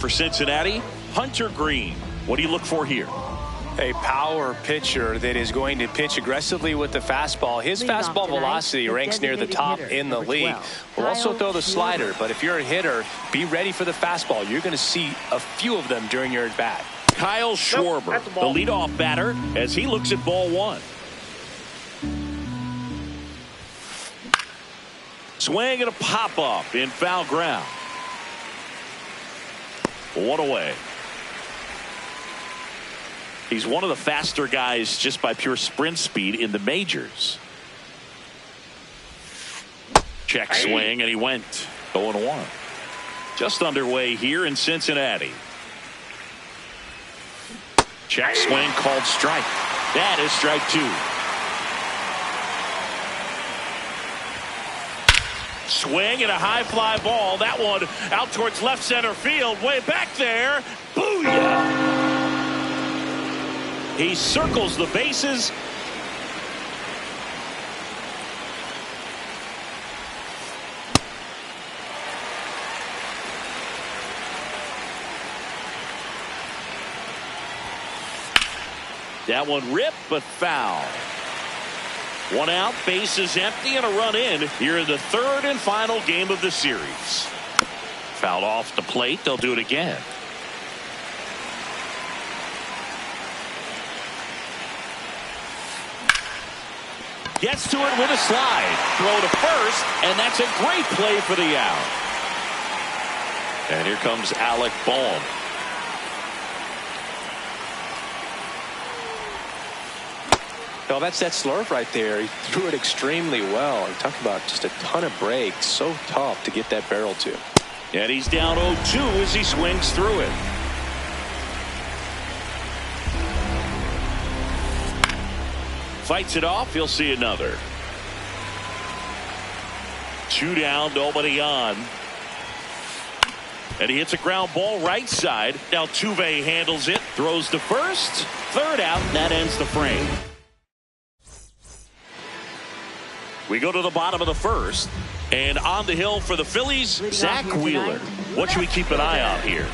For Cincinnati, Hunter Greene. What do you look for here? A power pitcher that is going to pitch aggressively with the fastball. His fastball velocity ranks near the top in the league. Will also throw the slider, but if you're a hitter, be ready for the fastball. You're going to see a few of them during your at-bat. Kyle Schwarber, the leadoff batter, as he looks at ball one. Swing and a pop-up in foul ground. One away. He's one of the faster guys just by pure sprint speed in the majors. Check swing, and he went 0-1. Just underway here in Cincinnati. Check swing, called strike. That is strike two. Swing and a high fly ball. That one out towards left center field. Way back there. Booyah! He circles the bases. That one ripped, but foul. One out, bases empty, and a run in here in the third and final game of the series. Fouled off the plate. They'll do it again. Gets to it with a slide. Throw to first, and that's a great play for the out. And here comes Alec Bohm. Well, that's that slurve right there. He threw it extremely well. I'm talking about just a ton of breaks. So tough to get that barrel to. And he's down 0-2 as he swings through it. Fights it off. He'll see another. 2 down, nobody on. And he hits a ground ball right side. Now Altuve handles it. Throws to first. Third out. That ends the frame. We go to the bottom of the first. And on the hill for the Phillies, Zach Wheeler. What should we keep an eye on here?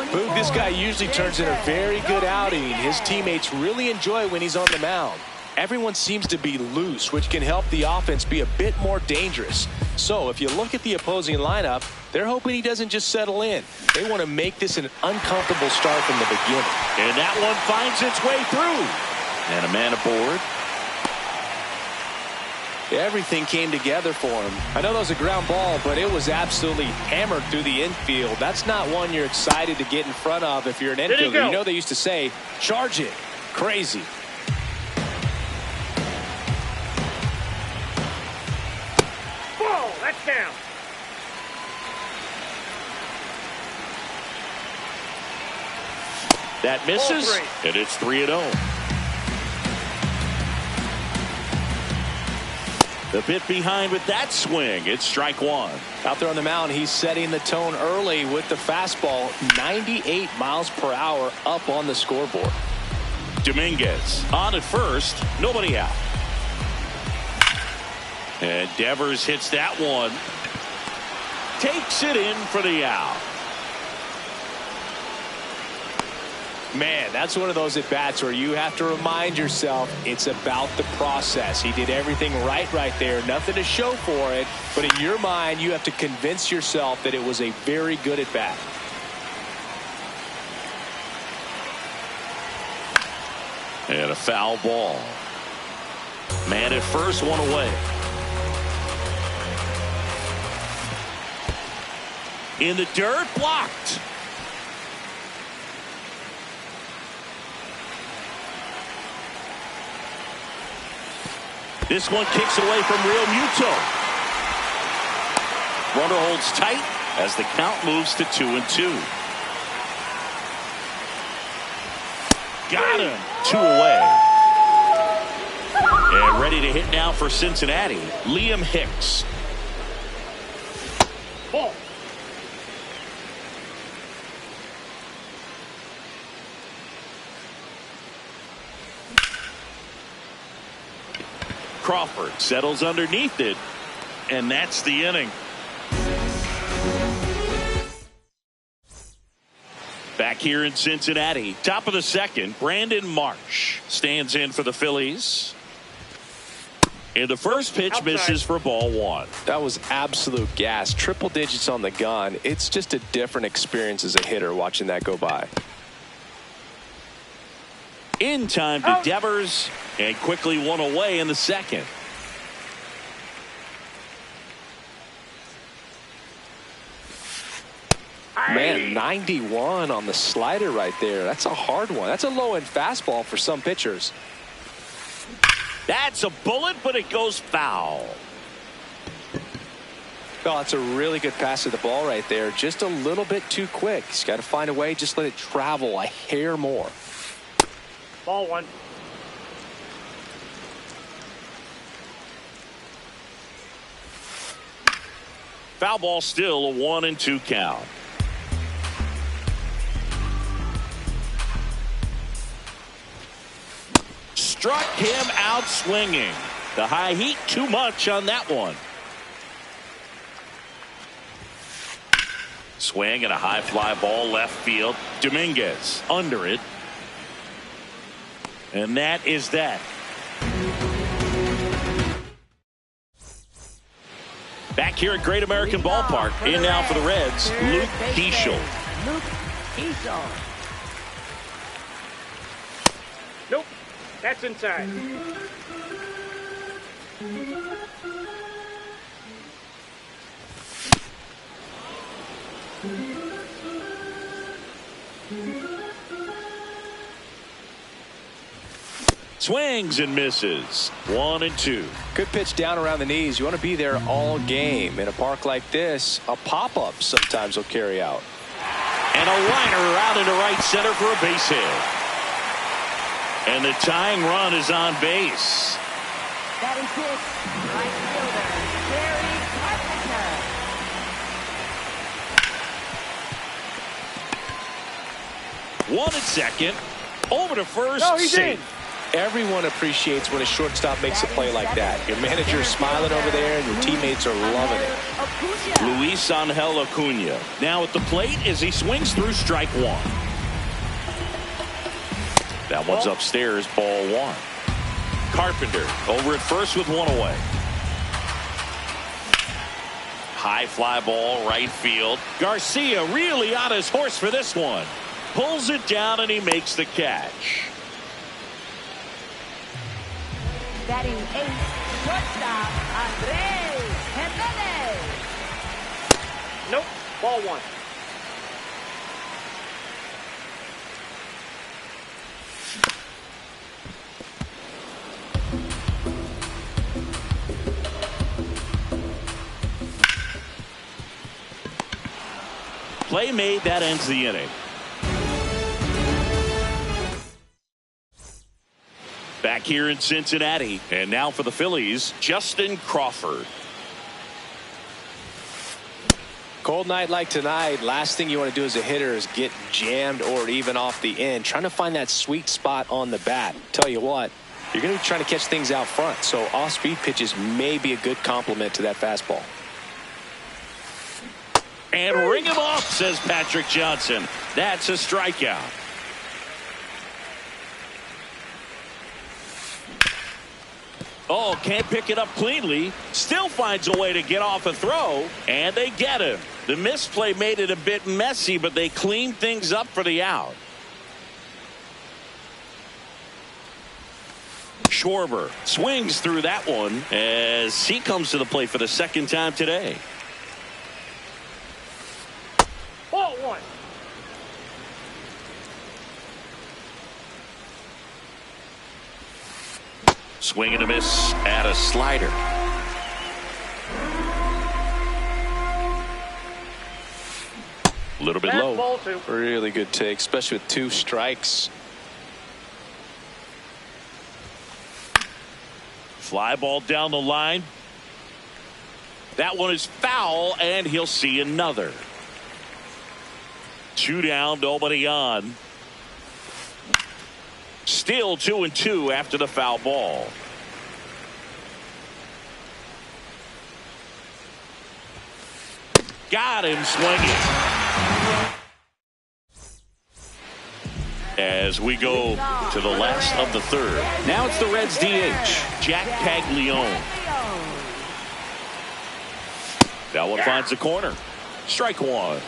Boog, this guy usually turns in a very good outing. His teammates really enjoy when he's on the mound. Everyone seems to be loose, which can help the offense be a bit more dangerous. So if you look at the opposing lineup, they're hoping he doesn't just settle in. They want to make this an uncomfortable start from the beginning. And that one finds its way through. And a man aboard. Everything came together for him. I know that was a ground ball, but it was absolutely hammered through the infield. That's not one you're excited to get in front of if you're an infielder. You know they used to say, charge it. Crazy. Ball, that's down. That misses, and it's 3-0. The bit behind with that swing. It's strike one. Out there on the mound, he's setting the tone early with the fastball. 98 miles per hour up on the scoreboard. Dominguez on at first. Nobody out. And Devers hits that one. Takes it in for the out. Man, that's one of those at-bats where you have to remind yourself it's about the process. He did everything right there. Nothing to show for it. But in your mind, you have to convince yourself that it was a very good at-bat. And a foul ball. Man at first, one away. In the dirt, blocked. This one kicks away from Real Muto. Runner holds tight as the count moves to 2-2. Got him. 2 away. And ready to hit now for Cincinnati, Liam Hicks. Ball. Crawford settles underneath it, and that's the inning. Back here in Cincinnati, top of the second, Brandon Marsh stands in for the Phillies. And the first pitch misses for ball one. That was absolute gas. Triple digits on the gun. It's just a different experience as a hitter watching that go by. In time to Devers, and quickly one away in the second. Man, 91 on the slider right there. That's a hard one. That's a low-end fastball for some pitchers. That's a bullet, but it goes foul. Oh, that's a really good pass to the ball right there. Just a little bit too quick. He's got to find a way. Just let it travel a hair more. Ball one. Foul ball, still a 1-2 count. Struck him out swinging. The high heat too much on that one. Swing and a high fly ball left field. Dominguez under it. And that is that. Back here at Great American Ballpark. In now for the Reds, Luke Keeschel. Nope. That's inside. Swings and misses. 1-2. Good pitch down around the knees. You want to be there all game. In a park like this, a pop-up sometimes will carry out. And a liner out into right center for a base hit. And the tying run is on base. Batting six, right fielder, Gary Carpenter. One at second. Over to first. No, he's in. Everyone appreciates when a shortstop makes a play like that. Your manager's smiling over there, and your teammates are loving it. Luis Angel Acuna now at the plate as he swings through strike one. That one's upstairs, ball one. Carpenter over at first with one away. High fly ball right field. Garcia really on his horse for this one. Pulls it down and he makes the catch. Batting eight, shortstop, Andrés Jimenez. Nope. Ball one. Play made, that ends the inning. Back here in Cincinnati, and now for the Phillies, Justin Crawford. Cold night like tonight, last thing you want to do as a hitter is get jammed or even off the end. Trying to find that sweet spot on the bat. Tell you what, you're going to be trying to catch things out front, so off-speed pitches may be a good complement to that fastball. And ring him off, says Patrick Johnson. That's a strikeout. Oh, can't pick it up cleanly. Still finds a way to get off a throw, and they get him. The misplay made it a bit messy, but they cleaned things up for the out. Schwarber swings through that one as he comes to the plate for the second time today. Ball one. Swing and a miss at a slider. A little bit low. Ball two. Really good take, especially with two strikes. Fly ball down the line. That one is foul, and he'll see another. Two down, nobody on. Still 2-2 after the foul ball. Got him swinging. as we go to the last of the third. Now it's the Reds DH, Jack Paglione. That one finds the corner. Strike one.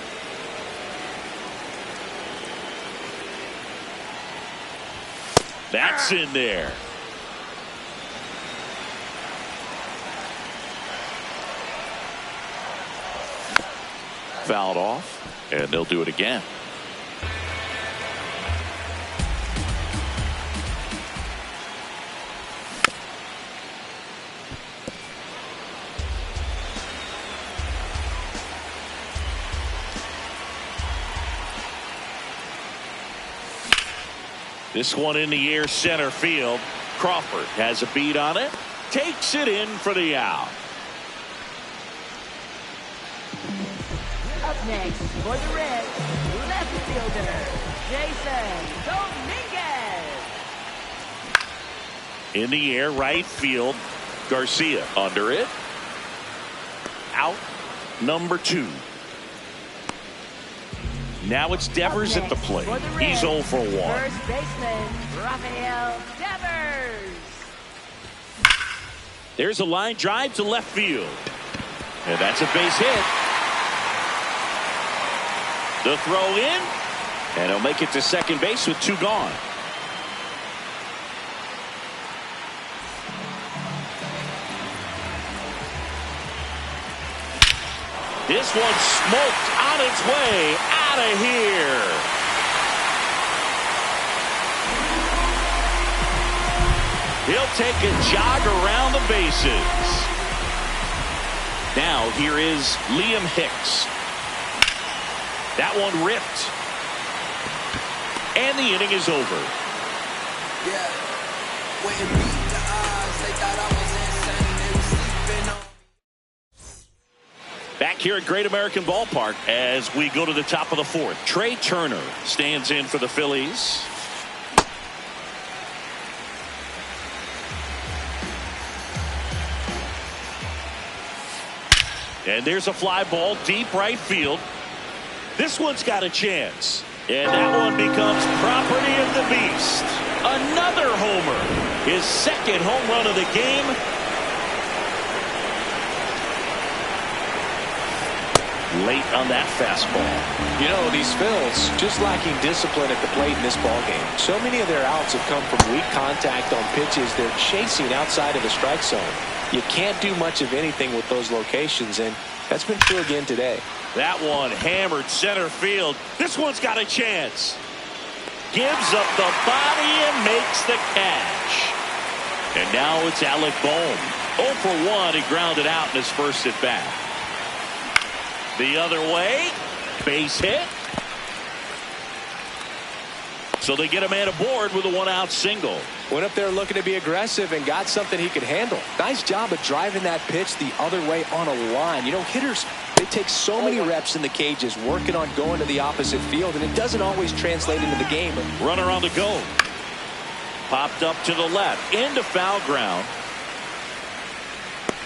That's in there. Fouled off, and they'll do it again. This one in the air, center field. Crawford has a beat on it. Takes it in for the out. Up next for the Reds, left fielder, Jason Dominguez. In the air, right field. Garcia under it. Out number 2. Now it's Devers at the plate. He's 0 for 1. First baseman, Rafael Devers. There's a line drive to left field. And that's a base hit. The throw in. And he'll make it to second base with 2 gone. This one smoked on its way out of here. He'll take a jog around the bases. Now here is Liam Hicks. That one ripped. And the inning is over. Yeah. When it beat the odds, they thought I was insane. They were sleeping on. Back here at Great American Ballpark as we go to the top of the 4th. Trey Turner stands in for the Phillies. And there's a fly ball deep right field. This one's got a chance. And that one becomes property of the beast. Another homer. His second home run of the game. Late on that fastball. You know, these Phils just lacking discipline at the plate in this ballgame. So many of their outs have come from weak contact on pitches they're chasing outside of the strike zone. You can't do much of anything with those locations, and that's been true again today. That one hammered center field. This one's got a chance. Gives up the body and makes the catch. And now it's Alec Bohm. 0 for 1. He grounded out in his first at bat. The other way. Base hit. So they get a man aboard with a 1-out single. Went up there looking to be aggressive and got something he could handle. Nice job of driving that pitch the other way on a line. You know, hitters, they take so many reps in the cages working on going to the opposite field, and it doesn't always translate into the game. Runner on the go. Popped up to the left. Into foul ground.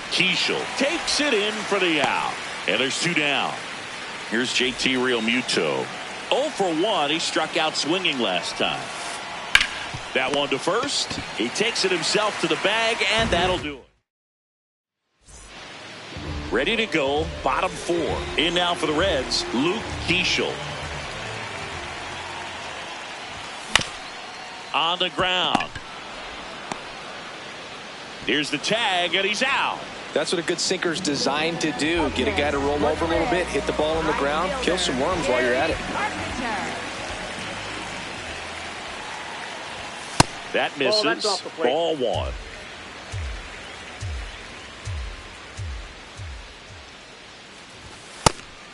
Keishel takes it in for the out. And there's 2 down. Here's JT Realmuto. 0 for 1. He struck out swinging last time. That one to first. He takes it himself to the bag, and that'll do it. Ready to go. Bottom 4. In now for the Reds, Luke Keishel. On the ground. Here's the tag, and he's out. That's what a good sinker's designed to do. Get a guy to roll over a little bit, hit the ball on the ground, kill some worms while you're at it. That misses. that's off the plate. Ball 1.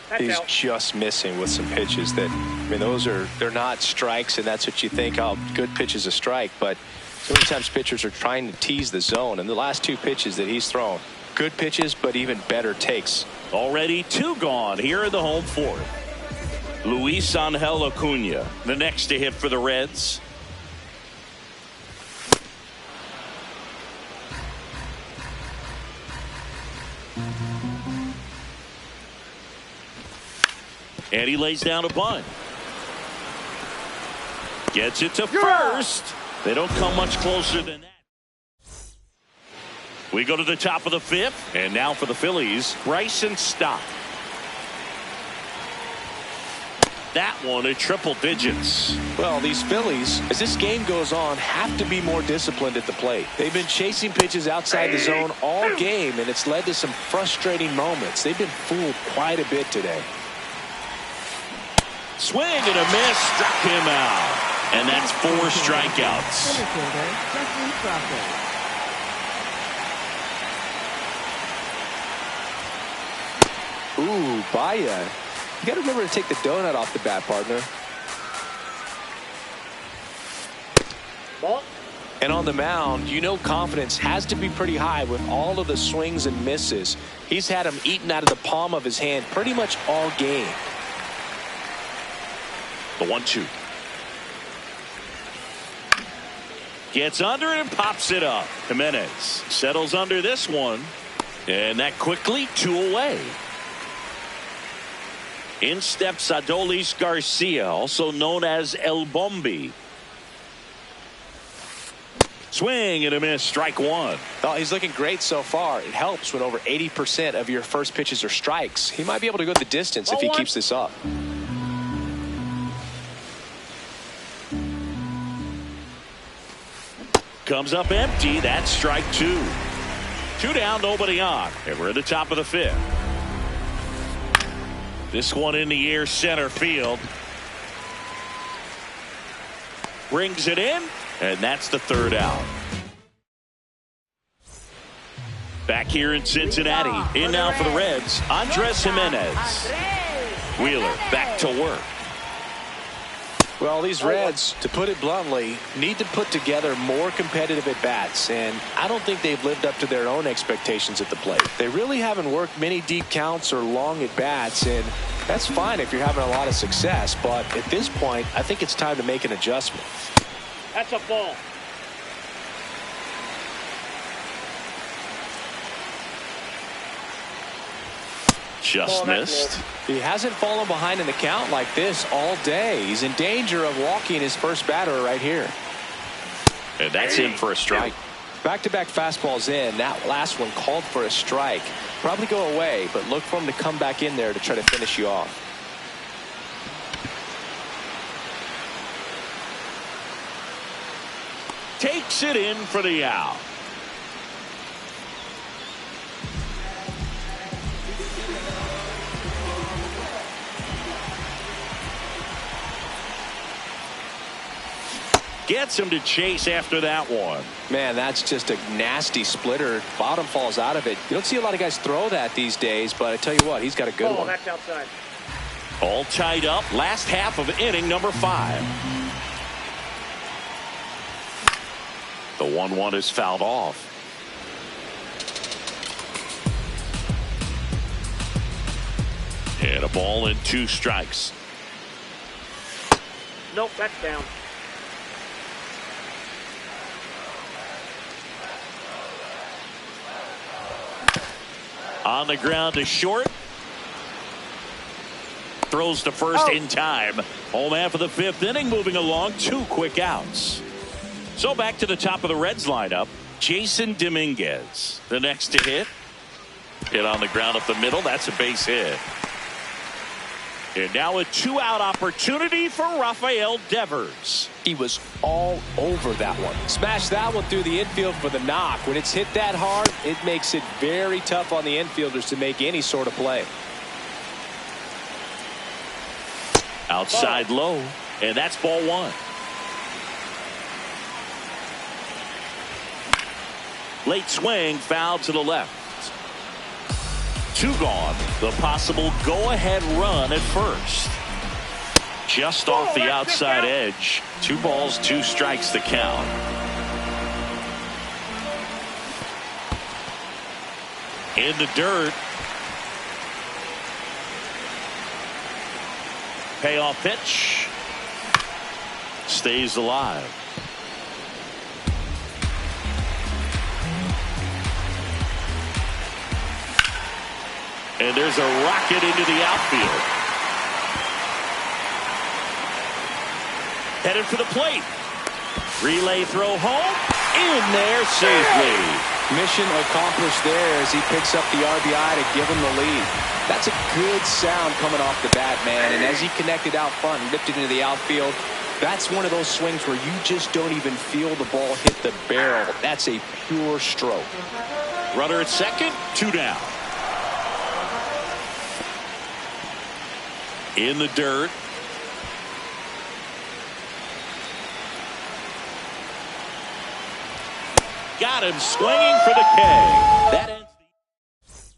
That's He's out. just missing with some pitches that, I mean, they're not strikes, and that's what you think, oh, good pitch is a strike. But so many times pitchers are trying to tease the zone, and the last 2 pitches that he's thrown, good pitches, but even better takes. Already 2 gone here in the home 4th. Luis Angel Acuna, the next to hit for the Reds. And he lays down a bunt. Gets it to first. They don't come much closer than that. We go to the top of the fifth, and now for the Phillies, Bryson Stott. That one at triple digits. Well, these Phillies, as this game goes on, have to be more disciplined at the plate. They've been chasing pitches outside the zone all game, and it's led to some frustrating moments. They've been fooled quite a bit today. Swing and a miss, struck him out. And that's 4 strikeouts. Center fielder, Justin Crawford. Ooh, Baya. You got to remember to take the donut off the bat, partner. Ball. And on the mound, you know confidence has to be pretty high with all of the swings and misses. He's had them eaten out of the palm of his hand pretty much all game. The 1-2. Gets under it and pops it up. Jimenez settles under this one. And that quickly 2 away. In steps Adolis Garcia, also known as El Bombi. Swing and a miss, strike 1. Oh, he's looking great so far. It helps when over 80% of your first pitches are strikes. He might be able to go the distance if he keeps this up. Comes up empty. That's strike 2. 2 down, nobody on. And we're at the top of the fifth. This one in the air, center field. Brings it in, and that's the 3rd out. Back here in Cincinnati. In now for the Reds, Andres Jimenez. Wheeler back to work. Well, these Reds, to put it bluntly, need to put together more competitive at-bats, and I don't think they've lived up to their own expectations at the plate. They really haven't worked many deep counts or long at-bats, and that's fine if you're having a lot of success, but at this point, I think it's time to make an adjustment. That's a ball. Just missed. He hasn't fallen behind in the count like this all day. He's in danger of walking his first batter right here. And that's in for a strike. Back-to-back fastballs in. That last one called for a strike. Probably go away, but look for him to come back in there to try to finish you off. Takes it in for the out. Gets him to chase after that one. Man, that's just a nasty splitter. Bottom falls out of it. You don't see a lot of guys throw that these days, but I tell you what, he's got a good one. That's outside. All tied up. Last half of inning number 5. The 1-1 is fouled off. And a ball and 2 strikes. Nope, that's down. On the ground to short. Throws to first in time. Home half of the 5th inning moving along. 2 quick outs. So back to the top of the Reds lineup. Jason Dominguez, the next to hit. Hit on the ground up the middle. That's a base hit. And now a 2-out opportunity for Rafael Devers. He was all over that one. Smashed that one through the infield for the knock. When it's hit that hard, it makes it very tough on the infielders to make any sort of play. Outside low, and that's ball 1. Late swing, foul to the left. 2 gone. The possible go-ahead run at first. Just off the outside edge. 2 balls, 2 strikes the count. In the dirt. Payoff pitch. Stays alive. And there's a rocket into the outfield. Headed for the plate. Relay throw home. In there safely. Mission accomplished there as he picks up the RBI to give him the lead. That's a good sound coming off the bat, man. And as he connected out front and lifted into the outfield, that's one of those swings where you just don't even feel the ball hit the barrel. That's a pure stroke. Runner at second, 2 down. In the dirt. Got him swinging for the K. That ends.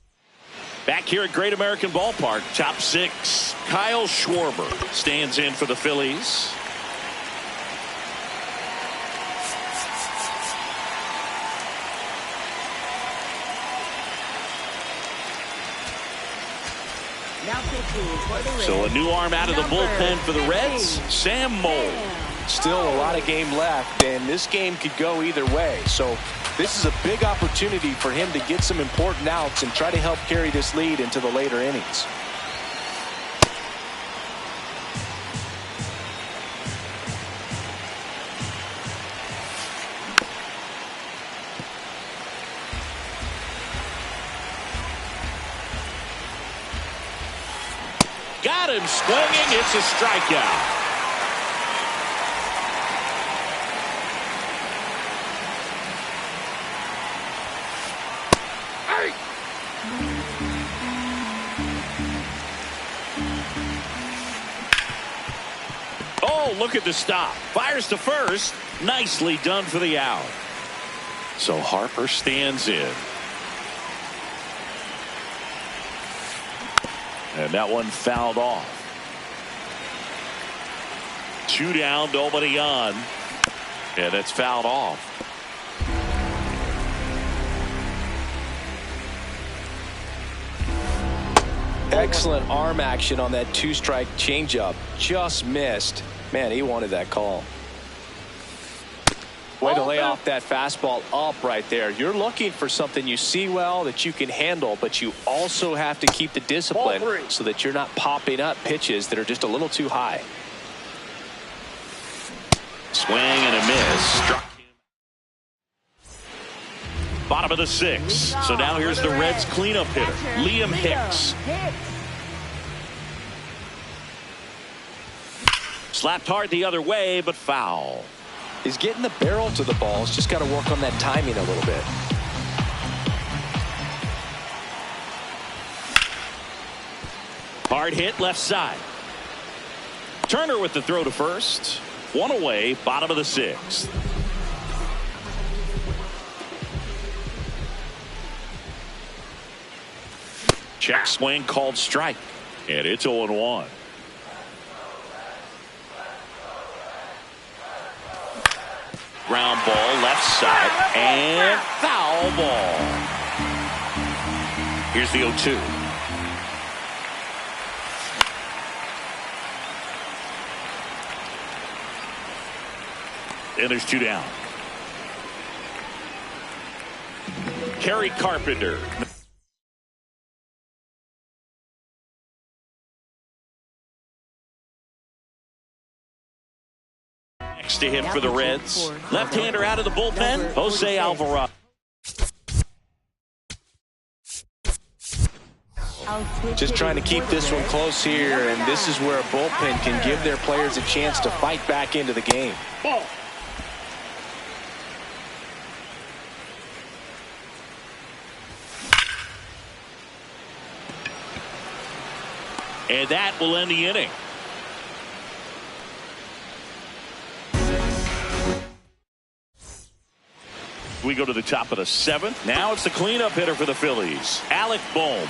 Back here at Great American Ballpark, top 6. Kyle Schwarber stands in for the Phillies. Now pitching for the Reds. So a new arm out of the bullpen for the Reds, Sam Moll. Still a lot of game left, and this game could go either way. So this is a big opportunity for him to get some important outs and try to help carry this lead into the later innings. Got him swinging. It's a strikeout. Oh, look at the stop. Fires to first. Nicely done for the out. So Harper stands in. And that one fouled off. 2 down, nobody on. And it's fouled off. Excellent arm action on that 2-strike changeup. Just missed. Man, he wanted that call. Way to lay off that fastball up right there. You're looking for something you see well that you can handle, but you also have to keep the discipline so that you're not popping up pitches that are just a little too high. Swing and a miss. Struck him. Bottom of the 6th. So now here's the Reds cleanup hitter, Liam Hicks. Slapped hard the other way, but foul. He's getting the barrel to the ball. He's just got to work on that timing a little bit. Hard hit left side. Turner with the throw to first. 1 away, bottom of the 6th. Check swing called strike. And it's 0-1. Ground ball left side and foul ball. Here's the 0-2. And there's 2 down. Kerry Carpenter. Next to hit for the Reds. Left-hander out of the bullpen, Jose Alvarado. Just trying to keep this one close here, and this is where a bullpen can give their players a chance to fight back into the game. Ball. And that will end the inning. We go to the top of the 7th. Now it's the cleanup hitter for the Phillies, Alec Bohm.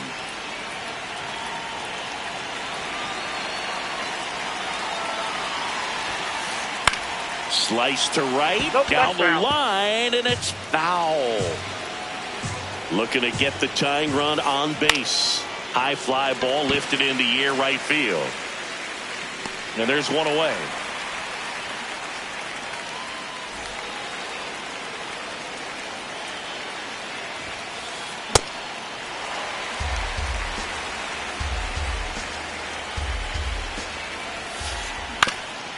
Slice to right, down the line, and it's foul. Looking to get the tying run on base. High fly ball lifted in the air right field. And there's 1 away.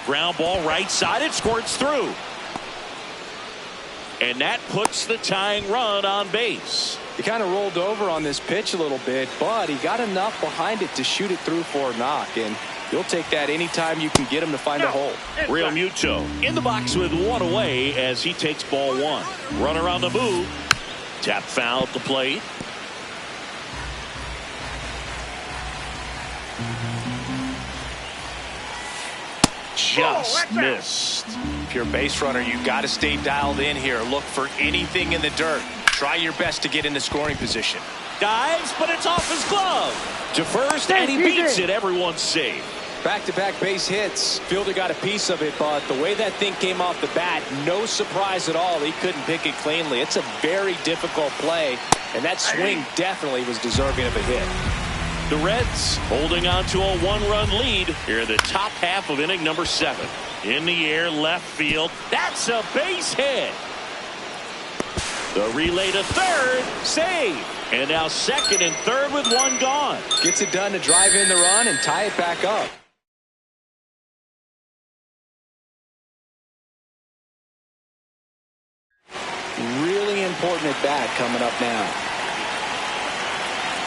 Ground ball right side. It squirts through. And that puts the tying run on base. He kind of rolled over on this pitch a little bit, but he got enough behind it to shoot it through for a knock. And you'll take that anytime you can get him to find a hole. Real Muto in the box with one away as he takes ball one. Runner on the move. Tap foul at the plate. Just missed. If you're a base runner, you've got to stay dialed in here. Look for anything in the dirt. Try your best to get in the scoring position. Dives, but it's off his glove. To first, and he beats it. Everyone's safe. Back-to-back base hits. Fielder got a piece of it, but the way that thing came off the bat, no surprise at all. He couldn't pick it cleanly. It's a very difficult play, and that swing definitely was deserving of a hit. The Reds holding on to a one-run lead here in the top half of inning number 7. In the air, left field. That's a base hit. The relay to third. Save. And now second and third with one gone. Gets it done to drive in the run and tie it back up. Really important at bat coming up now.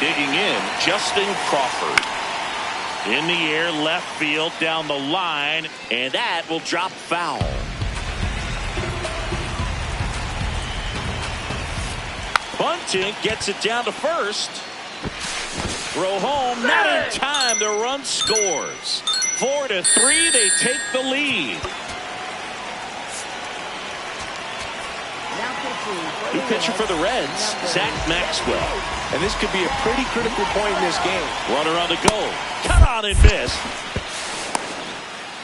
Digging in, Justin Crawford. In the air, left field, down the line, and that will drop foul. Bunting gets it down to first. Throw home, not in time. The run scores. 4-3, they take the lead. New pitcher for the Reds, Zach Maxwell. And this could be a pretty critical point in this game. Runner on the go. Cut on and miss.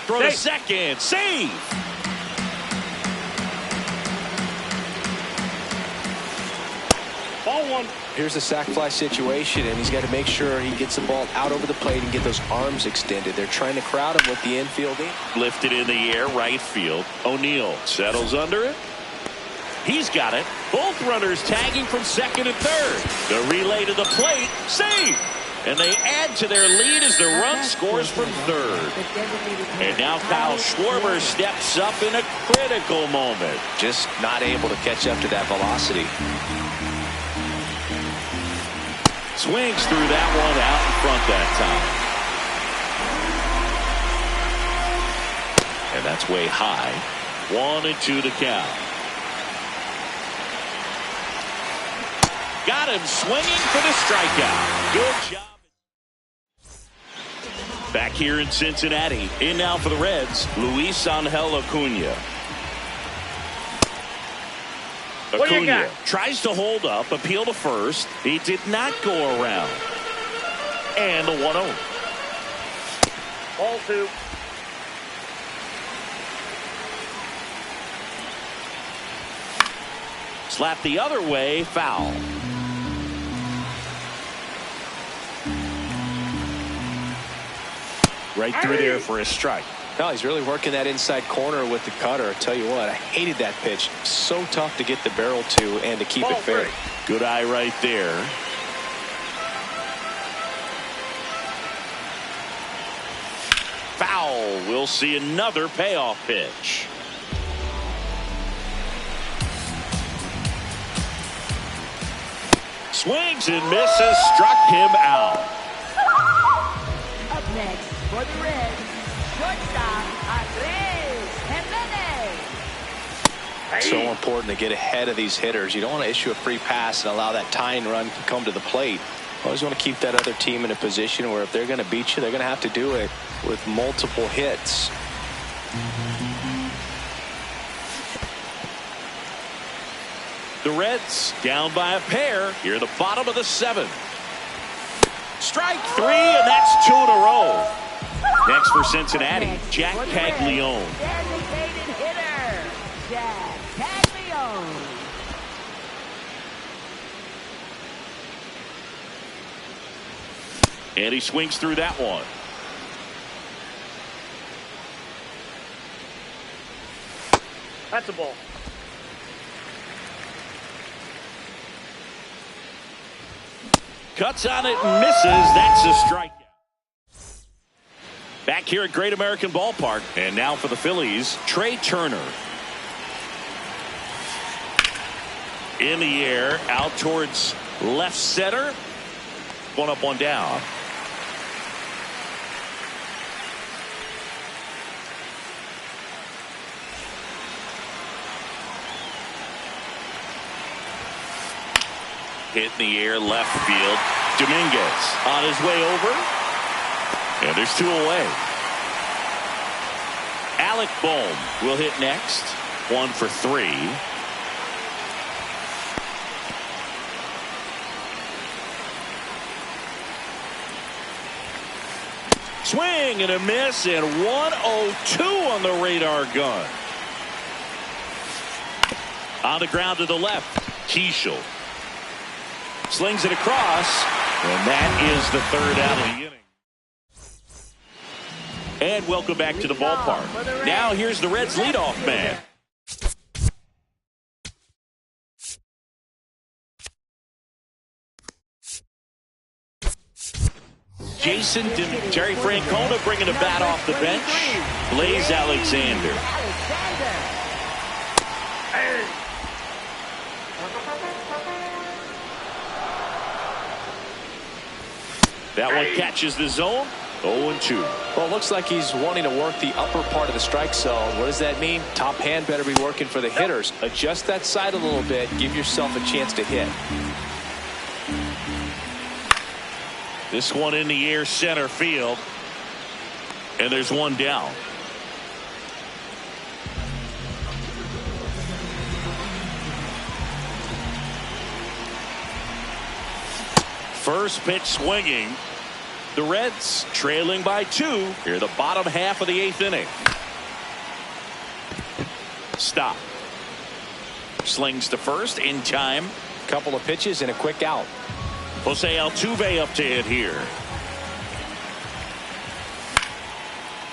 Throw to second. Save. Ball one. Here's a sac fly situation, and he's got to make sure he gets the ball out over the plate and get those arms extended. They're trying to crowd him with the infield in. Lifted in the air, right field. O'Neill settles under it. He's got it. Both runners tagging from second and third. The relay to the plate. Save. And they add to their lead as the run scores from third. And now Kyle Schwarber steps up in a critical moment. Just not able to catch up to that velocity. Swings through that one out in front that time. And that's way high. 1-2 the count. Got him swinging for the strikeout. Good job. Back here in Cincinnati. In now for the Reds, Luis Angel Acuna. Acuna tries to hold up, appeal to first. He did not go around. And the 1-0. Ball two. Slap the other way, foul. Right through there for a strike. No, he's really working that inside corner with the cutter. I tell you what, I hated that pitch. So tough to get the barrel to and to keep it fair. Good eye right there. Foul. We'll see another payoff pitch. Swings and misses. Struck him out. Up next for the Reds, shortstop Andrés Jimenez. So important to get ahead of these hitters. You don't want to issue a free pass and allow that tying run to come to the plate. Always want to keep that other team in a position where if they're going to beat you, they're going to have to do it with multiple hits. The Reds down by a pair here in the bottom of the 7th. Strike 3, and that's 2 in a row. Next for Cincinnati, Jack Caglione. Designated hitter, Jack Caglione. And he swings through that one. That's a ball. Cuts on it and misses. That's a strikeout. Back Back here at Great American Ballpark. And now for the Phillies, Trey Turner. In the air, out towards left center. One up, one down. Hit in the air, left field. Dominguez on his way over. And there's two away. Alec Bohm will hit next. 1 for 3. Swing and a miss, and 102 on the radar gun. On the ground to the left, Keishel slings it across, and that is the third out of the inning. And welcome back to the ballpark. Now here's the Reds leadoff man. Jason Terry Francona bringing a bat off the bench. Blaze Alexander. That one catches the zone. 0-2. Well, it looks like he's wanting to work the upper part of the strike zone. What does that mean? Top hand better be working for the hitters. Adjust that side a little bit. Give yourself a chance to hit. This one in the air, center field. And there's one down. First pitch swinging. The Reds trailing by 2 here the bottom half of the 8th inning. Stop. Slings to first in time. Couple of pitches and a quick out. Jose Altuve up to hit here.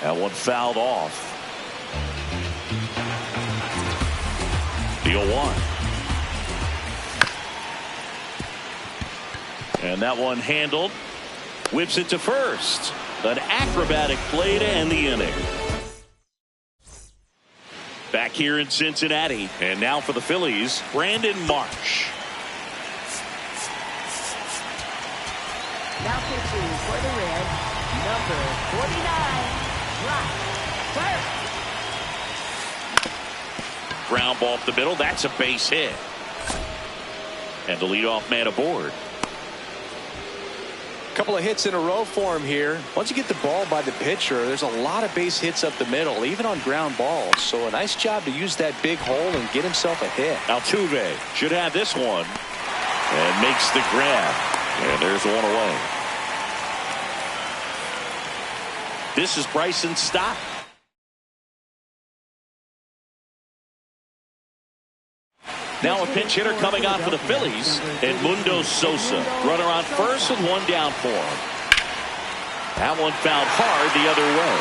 That one fouled off. The 0-1. And that one handled. Whips it to first. An acrobatic play to end the inning. Back here in Cincinnati. And now for the Phillies, Brandon Marsh. Now pitching for the Reds, number 49, Brock Burke. Ground ball up the middle. That's a base hit. And the leadoff man aboard. Couple of hits in a row for him here. Once you get the ball by the pitcher, there's a lot of base hits up the middle, even on ground balls. So a nice job to use that big hole and get himself a hit. Altuve should have this one and makes the grab. And there's one away. This is Bryson Stott. Now a pinch hitter coming on for the Phillies, Edmundo Sosa. Runner on first with one down for him. That one fouled hard the other way.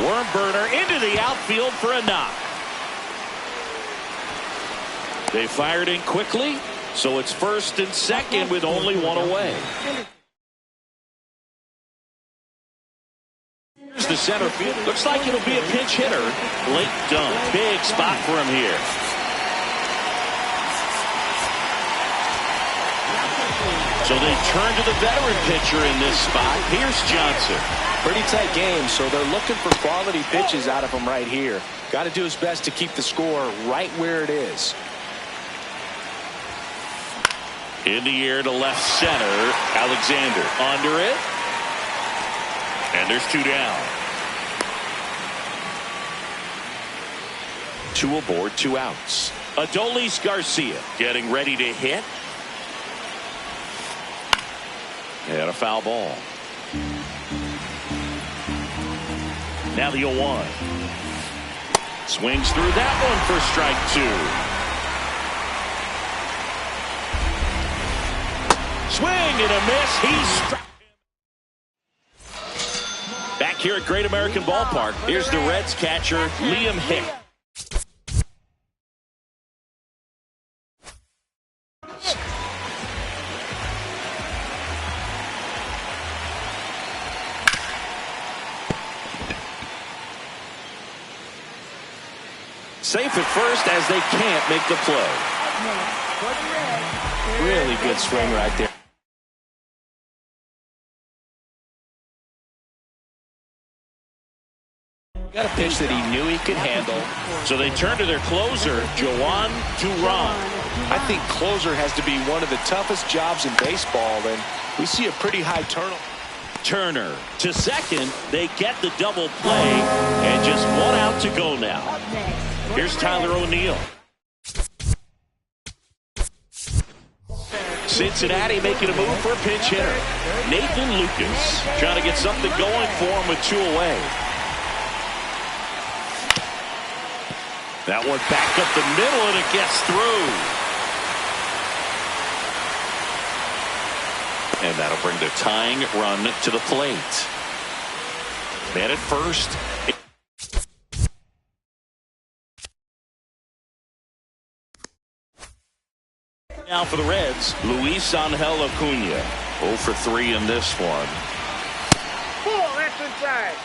Worm burner into the outfield for a knock. They fired in quickly, so it's first and second with only one away. The center field. Looks like it'll be a pinch hitter. Blake Dunn. Big spot for him here. So they turn to the veteran pitcher in this spot, Pierce Johnson. Pretty tight game, so they're looking for quality pitches out of him right here. Got to do his best to keep the score right where it is. In the air to left center. Alexander under it. And there's two down. 2 aboard, 2 outs. Adolis Garcia getting ready to hit. And a foul ball. Now the 0-1. Swings through that one for strike 2. Swing and a miss. He's struck. Back here at Great American Ballpark, here's the Reds catcher, Liam Hick. Safe at first as they can't make the play. For the Reds. Really good swing right there. Got a pitch that he knew he could handle. So they turn to their closer, Jhoan Duran. I think closer has to be one of the toughest jobs in baseball, and we see a pretty high turnover. Turner to second. They get the double play, and just one out to go now. Up next. Here's Tyler O'Neill. Cincinnati making a move for a pinch hitter. Nathan Lucas trying to get something going for him with 2 away. That one back up the middle, and it gets through. And that'll bring the tying run to the plate. Man at first. Now for the Reds, Luis Angel Acuna. 0 for 3 in this one. Pull, that's inside.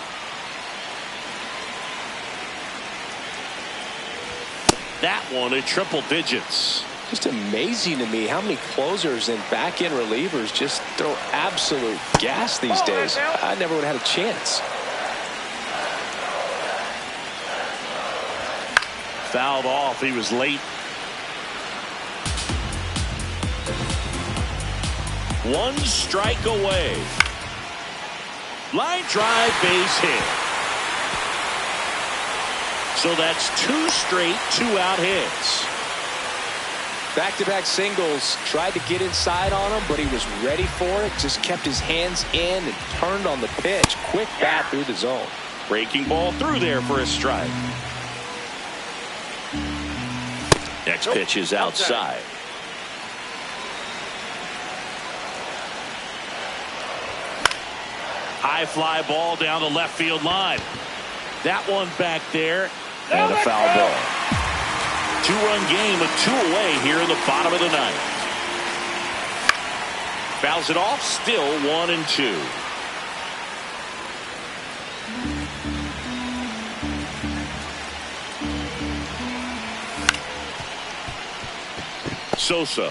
That one at triple digits. Just amazing to me how many closers and back-end relievers just throw absolute gas these days. I never would have had a chance. Fouled off. He was late. One strike away. Line drive, base hit. So that's 2 straight 2-out hits. Back-to-back singles. Tried to get inside on him, but he was ready for it. Just kept his hands in and turned on the pitch. Quick bat through the zone. Breaking ball through there for a strike. Next pitch is outside. High fly ball down the left field line. That one back there, and a foul ball. 2-run game with 2 away here in the bottom of the 9th. Fouls it off, still 1-2. Sosa